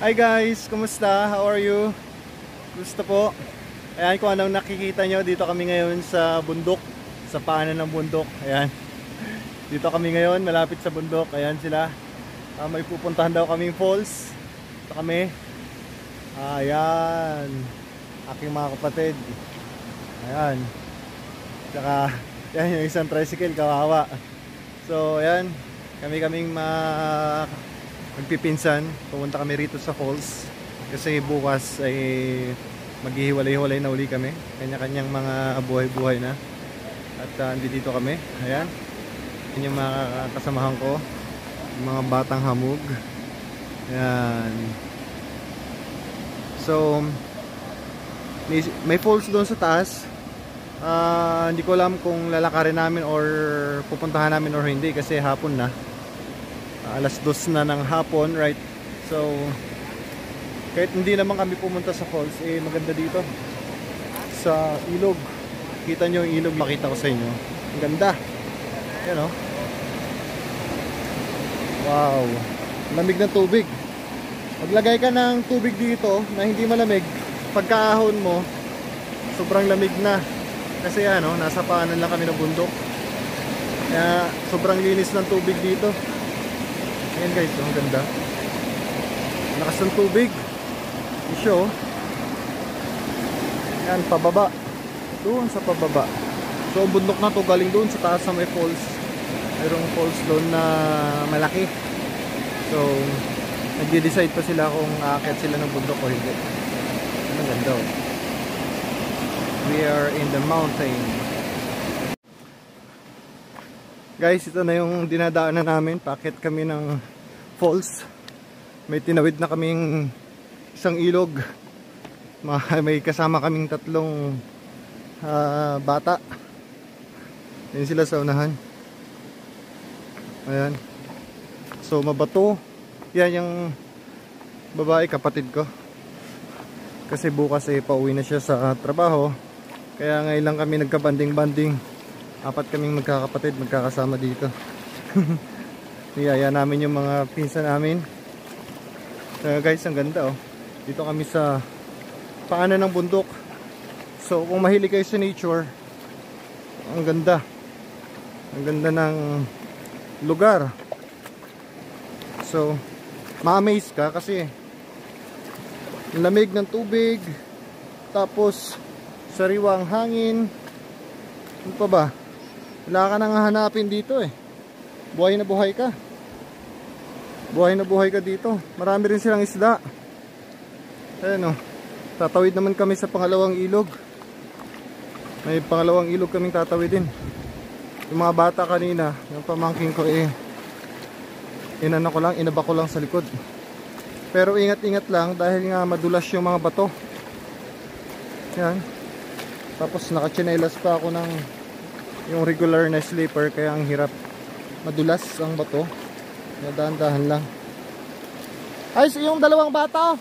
Hi guys, kumusta? How are you? Gusto po? Ayan, kung anong nakikita nyo, dito kami ngayon sa bundok, sa paanan ng bundok. Ayan, dito kami ngayon, malapit sa bundok. Ayan sila. May pupuntahan daw kaming falls. Dito kami. Ayan, aking mga kapatid. Ayan. Tsaka, yan yung isang tricycle, kawawa. So, ayan, kaming magpipinsan. Pupunta kami rito sa falls. Kasi bukas ay maghihiwalay-hiwalay na uli kami. Kanya-kanyang mga buhay-buhay na. At dito kami. Ayan. Yan yung mga kasamahan ko. Yung mga batang hamog. Ayan. So, may falls doon sa taas. Hindi ko alam kung lalakarin namin or pupuntahan namin or hindi kasi hapon na. Alas 2 na ng hapon, right? So, kahit hindi naman kami pumunta sa falls, maganda dito sa ilog. Kita nyo yung ilog, makita ko sa inyo. Ang ganda. Yan o. Wow. Lamig ng tubig. Maglagay ka ng tubig dito na hindi malamig. Pagkaahon mo, sobrang lamig na. Kasi ano, nasa paanan lang kami ng bundok. Kaya sobrang linis ng tubig dito. Ayan guys, ang ganda. Lakas ng tubig. Isyo. Ayan, pababa. Doon sa pababa. So, ang bundok na to galing doon sa taas sa may falls. Mayroong falls doon na malaki. So, nagde-decide pa sila kung aakyat sila ng bundok o hindi. Ang ganda oh. We are in the mountain. Guys, ito na yung dinadaanan namin. Paakyat kami ng falls. May tinawid na kaming isang ilog. May kasama kaming tatlong bata. Yan sila sa unahan. Ayan. So mabato. Yan yung babae, kapatid ko. Kasi bukas pauwi na siya sa trabaho. Kaya ngayon lang kami nagkabanding-banding. 4 kaming magkakapatid, magkakasama dito. Niyaya namin yung mga pinsan namin. Guys, ang ganda oh. Dito kami sa paanan ng bundok. So kung mahilig kayo sa nature, ang ganda. Ang ganda ng lugar. So ma-amaze ka kasi lamig ng tubig, tapos sariwang hangin. Ano pa ba? Wala ka nang hahanapin dito eh. Buhay na buhay ka. Buhay na buhay ka dito. Marami rin silang isda. Ayan o. Tatawid naman kami sa pangalawang ilog. May pangalawang ilog kaming tatawidin. Yung mga bata kanina, yung pamangking ko inaba ko lang sa likod. Pero ingat-ingat lang dahil nga madulas yung mga bato. Yan. Tapos nakachinelas pa ako ng yung regular na slipper, kaya ang hirap. Madulas ang bato. Dahan-dahan lang. Ay, yung dalawang bata.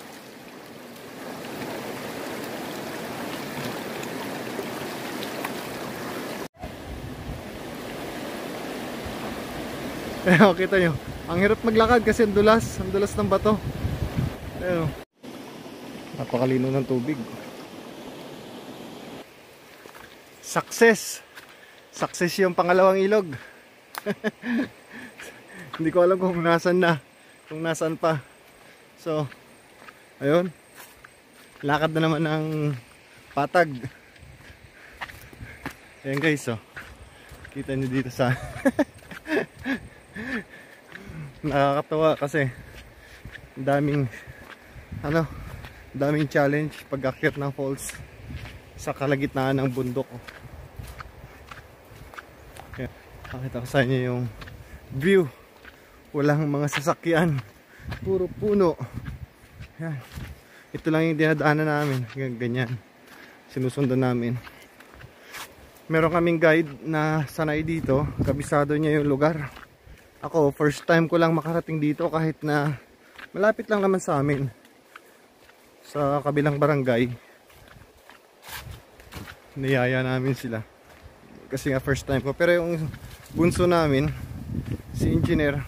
Kaya kita nyo, ang hirap maglakad kasi ang dulas ng bato. Ayun, napakalino ng tubig. Success yung pangalawang ilog. Hindi ko alam kung nasaan na, kung nasaan pa. So ayun, lakad na naman ng patag. Ayan guys, oh. Kita nyo dito sa nakakatawa kasi daming challenge pag-akyat ng falls sa kalagitnaan ng bundok. Kaya pakita ko sa inyo yung view. Walang mga sasakyan, puro puno. Yan. Ito lang yung dinadaanan namin. Ganyan, sinusundan namin. Meron kaming guide na sanay dito, kabisado niya yung lugar. Ako, first time ko lang makarating dito kahit na malapit lang naman sa amin, sa kabilang barangay. Niyaya namin sila kasi nga first time ko. Pero yung bunso namin, si engineer,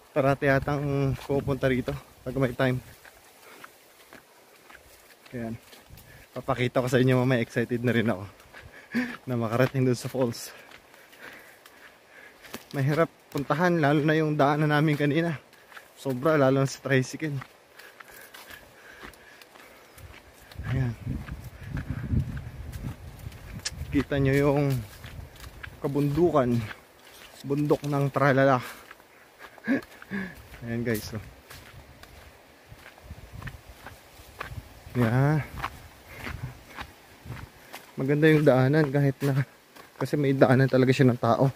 Parati yatang pupunta rito pag may time. Ayan. Papakita ko sa inyo mamaya, excited na rin ako na makarating doon sa falls. Mahirap puntahan, lalo na yung daanan namin kanina. Sobra, lalo na sa tricycle. Ayan. Kita nyo yung kabundukan, bundok ng Tralala. Ayan guys, so. Yeah. Maganda yung daanan kahit na, kasi may daanan talaga siya ng tao.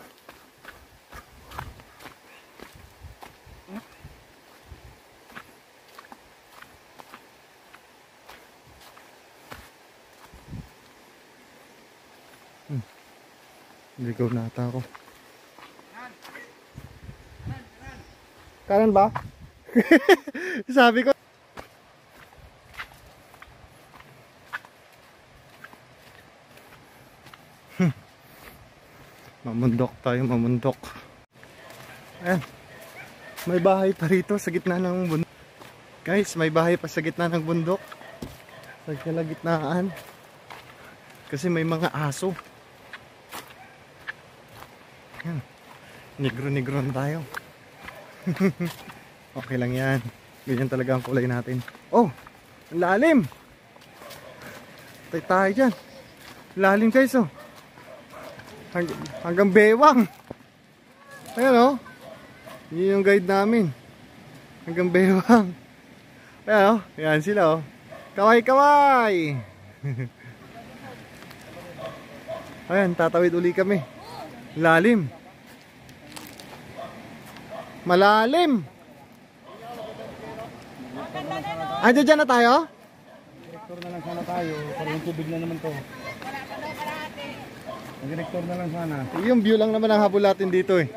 Ligaw na ata ako. Kanan ba? Sabi ko. Mamundok tayo, mamundok. Ayan. May bahay pa rito sa gitna ng bundok. Guys, may bahay pa sa gitna ng bundok. Sa kalagitnaan. Kasi may mga aso. Ayan. Negro-negro na tayo. Okay lang yan. Ganyan talaga ang kulay natin. Oh! Ang lalim! Tay tayo dyan. Lalim guys, oh. Hanggang bewang. Ayan, oh. Yun yung guide namin. Hanggang bewang. Ayan, oh. Ayan sila, oh. Kaway-kaway! Ayan, tatawid uli kami. Lalim. Malalim. Andiyan dyan na tayo? Direktor na lang sana tayo. Parang tubig na naman to. Direktor na lang sana. Yung view lang naman ang habol natin dito eh.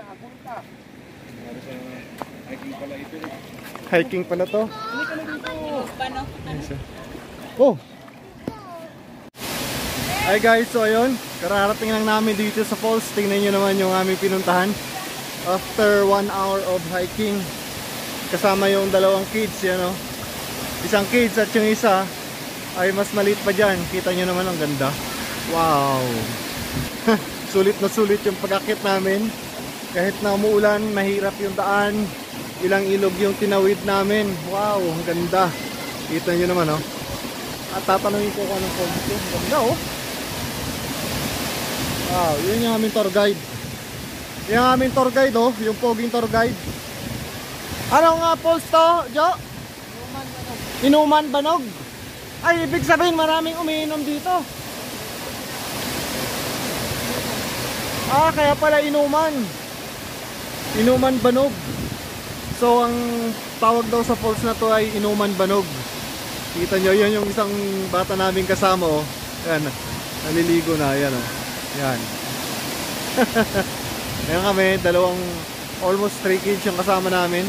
Hiking pala to. Oh! Hi guys, so ayun. Kararating lang namin dito sa falls. Tingnan nyo naman yung aming pinuntahan. After 1 hour of hiking, kasama yung dalawang kids, yan o. Isang kids at yung isa ay mas maliit pa dyan. Kita nyo naman ang ganda. Wow! Sulit na sulit yung pag-akit namin. Kahit na umuulan, mahirap yung daan. Ilang ilog yung tinawid namin. Wow, ang ganda. Kita nyo naman o. At tatanungin ko kung anong falls ito. Ang ganda o. Wow, yun yung aming tour guide. Yung aming tour guide, oh, yung poging tour guide. Ano nga falls to, Jo? Inuman Banog. Ay, ibig sabihin maraming umiinom dito. Ah, kaya pala Inuman. Inuman Banog. So, ang tawag daw sa falls na to ay Inuman Banog. Kita nyo, yun yung isang bata namin kasama, oh. Ayan, naliligo na, ayan, oh. Ayan. Ayan kami, dalawang almost 3 kids yung kasama namin.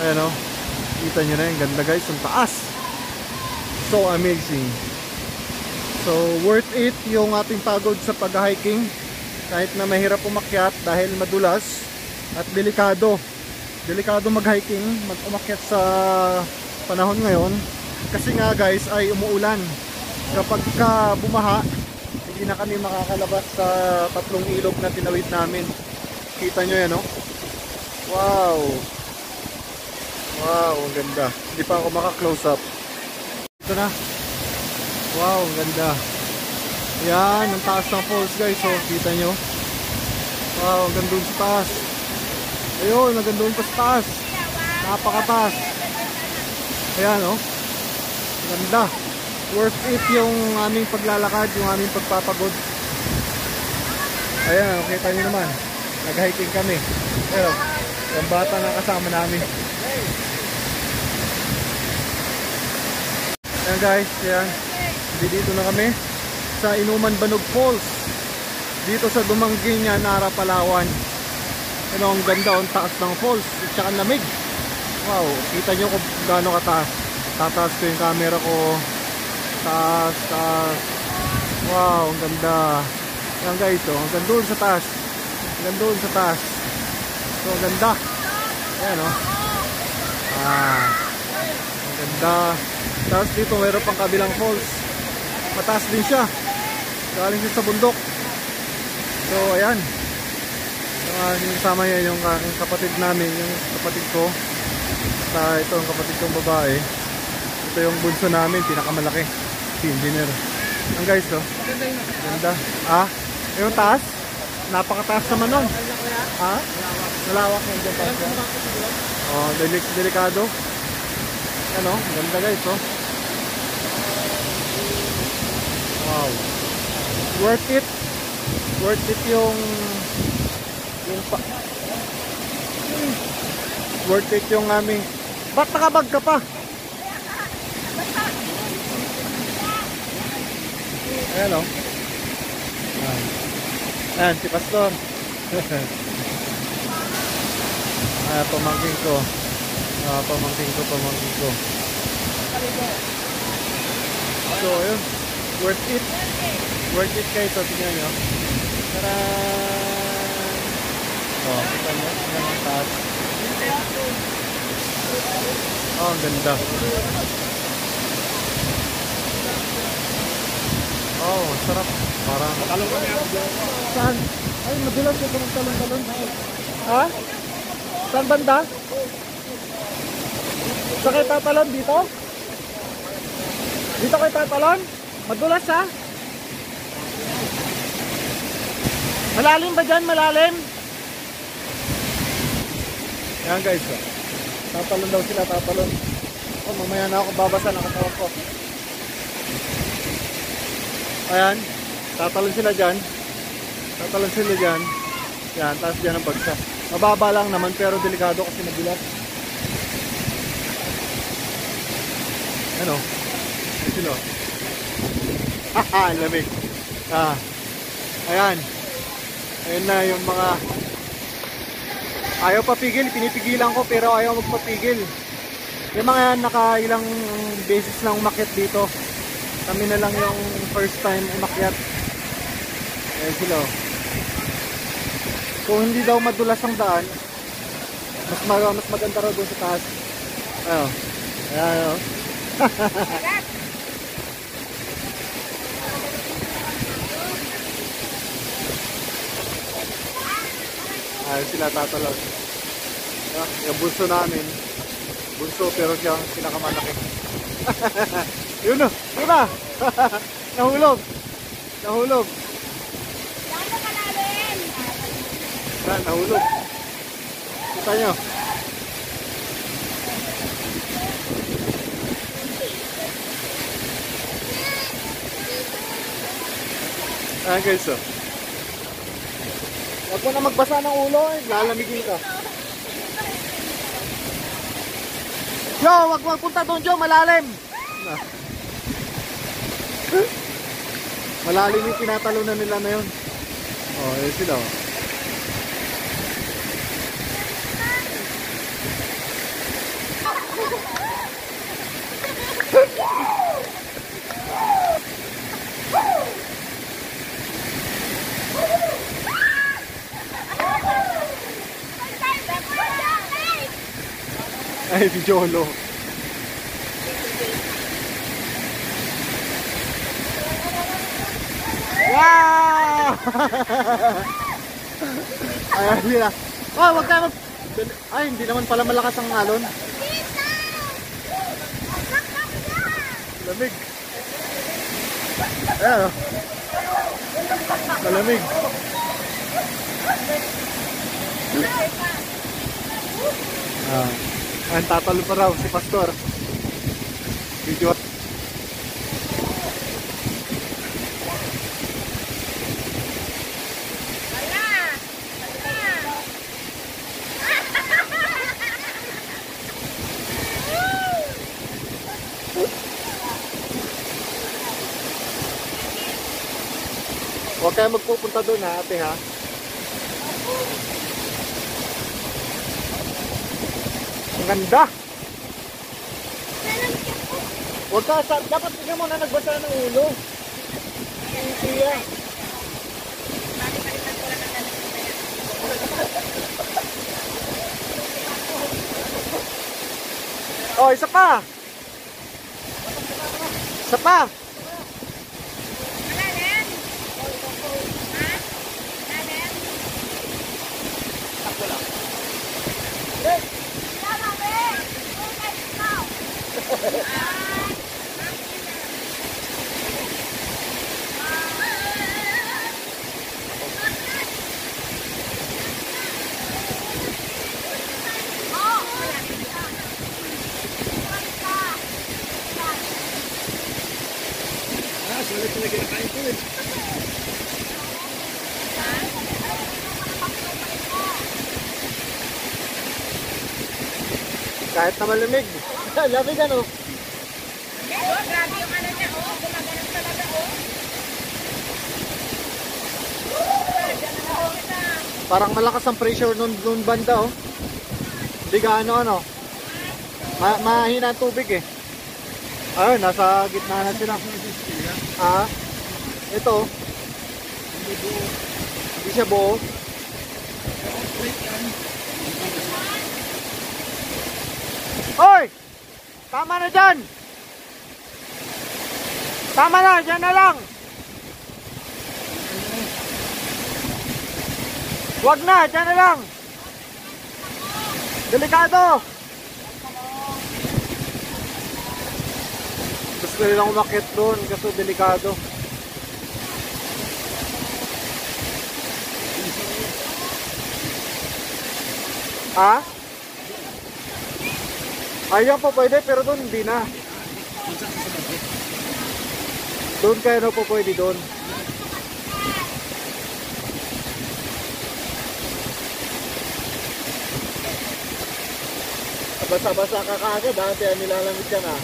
Ayan o, kita nyo na yung ganda guys, yung taas. So amazing. So worth it yung ating pagod sa pag-hiking. Kahit na mahirap umakyat dahil madulas at delikado. Delikado mag-hiking, mag-umakyat sa panahon ngayon. Kasi nga guys ay umuulan. Kapag ka bumaha, hindi na kami makakalabas sa tatlong ilog na tinawid namin. Kita nyo yan, no? Wow! Wow, ang ganda. Hindi pa ako maka-close up. Ito na. Wow, ang ganda. Yan, ang taas ng falls guys. So, kita nyo. Wow, ang ganda sa taas. Ayun, ang ganda pa sa taas. Napakataas. Ayan, no? Ang ganda. Worth it yung aming paglalakad, yung aming pagpapagod. Ayan, kita nyo naman. Nag-hiking kami. Pero, yung bata na kasama namin. Ayan guys, ayan. Dito na kami sa Inuman Banog Falls. Dito sa Dumanguin, Nara, Palawan. Ano, ang ganda, ang taas ng falls. At saka lamig. Wow, kita nyo kung gaano kataas. Tataas ko yung camera ko. Taas, taas. Wow, ang ganda. Yan guys, oh, hanggang doon sa taas. Hanggang doon sa taas. So, ang ganda. Ayan o. Ang ganda. Tapos dito mayroon pang kabilang falls. Mataas din siya. Galing siya sa bundok. So ayan. Yung kasama niya yung aking kapatid namin, yung kapatid ko. Ito ang kapatid kong babae. Ito yung bunso namin, pinakamalaki. Si engineer. Ang guys oh. Ganda. Yung taas. Napakataas naman nun. Malawak yung dyan taas yan. Delikado. Ano, ganda guys oh. Wow. Worth it. Worth it yung worth it yung aming. Ba't nakabag ka pa? Ayan o. Ayan si Pastor. Pamangking ko. Pamangking ko. So ayun. Worth it. Worth it guys. So tingnan nyo. Kita nyo. Yan ang taas. Ang ganda. Sarap. Parang talong kami ako. Saan? Ay, madulas yung talong-talong. Ha? Saan banda? Saan kayo tatalon? Dito? Dito kayo tatalon? Madulas ha? Malalim ba dyan? Malalim? Ayan guys. Tatalon daw sila, tatalon. Mamaya na ako babasa ng katawan ko. Ayan. Tatalon sila dyan. Yan, taas dyan ang bagsak. Mababa lang naman pero delikado kasi nabilat. Ano? Sino? Haha, lamig. Ayan. Ayan na yung mga ayaw papigil, pinipigilan ko pero ayaw magpapigil. Yung mga nakailang beses lang umakyat dito. Kami na lang yung first time umakyat. Ayan sila. Kung hindi daw madulas ang daan, mas maganda raw doon sa taas. Ayan. Ayan. Ayan sila tatalon. Yung bunso namin. Bunso pero siya ang pinakamalaki. Yun o. Yun na. Nahulog. Yan, nahulog. Kita nyo. Ayan guys o. Huwag mo na magbasa ng ulo lalamigin ka. Yo, wag punta doon, Joe, malalim. Malalim yung tinatalunan nila na yun. Yun sila. Ay, Jolo. Wow! Ayan sila. Wag ka mag... Ay, hindi naman pala malakas ang alon. Lamig. Ayan. Malamig. Ayan, tatalo pa raw si Pastor. Video. Huwag kayo magpupunta doon ha, ate ha. Ang ganda. Huwag ka, dapat tignan mo na nagbasa ng ulo. Iya. Oh, isa pa. Isa pa. Sulit na kinakain ko eh. Kahit na malamig. Lamig ano? Grabe yung ano niya, oh. Gumaganon talaga, oh. Parang malakas ang pressure nun banda oh. Hindi gaano ano. Mahina ang tubig eh. Ayun, nasa gitna na sila. Ah, ito. Hindi siya buo. Hoy! Tama na dyan! Tama na, dyan na lang! Wag na, dyan na lang! Delikado! Gusto nilang umakyat doon kasi delikado. Ha? Ayan po pwede pero doon hindi na. Doon kaya na po pwede doon. Basa-basa ka kaagad ha, kaya nilalamig ka na.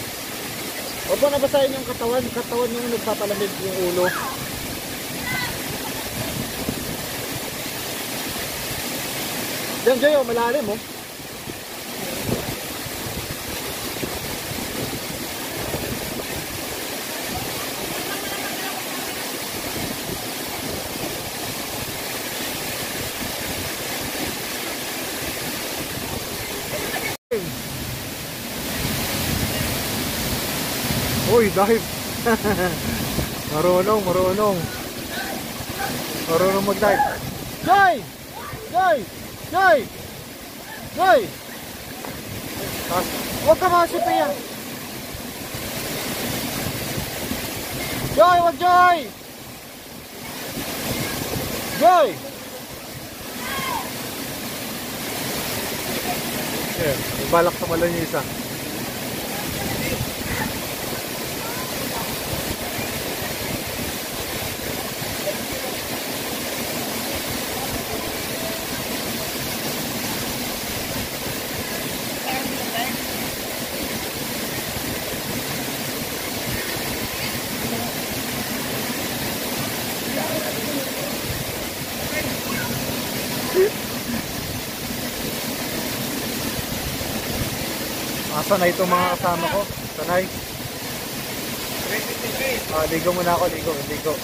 Huwag mo nabasahin yung katawan yung nagpapalamig yung ulo. Diyan Joy, oh, malalim oh. Uy, dive. Marunong mag-dive. Joy! Joy! Joy! Joy! Huwag ka makasipa yan. Joy! Huwag Joy! Joy! Yeah, balak sa malan yung isa. Sanay itong mga kasama ko. Sanay. Ligo muna ako. Ligo.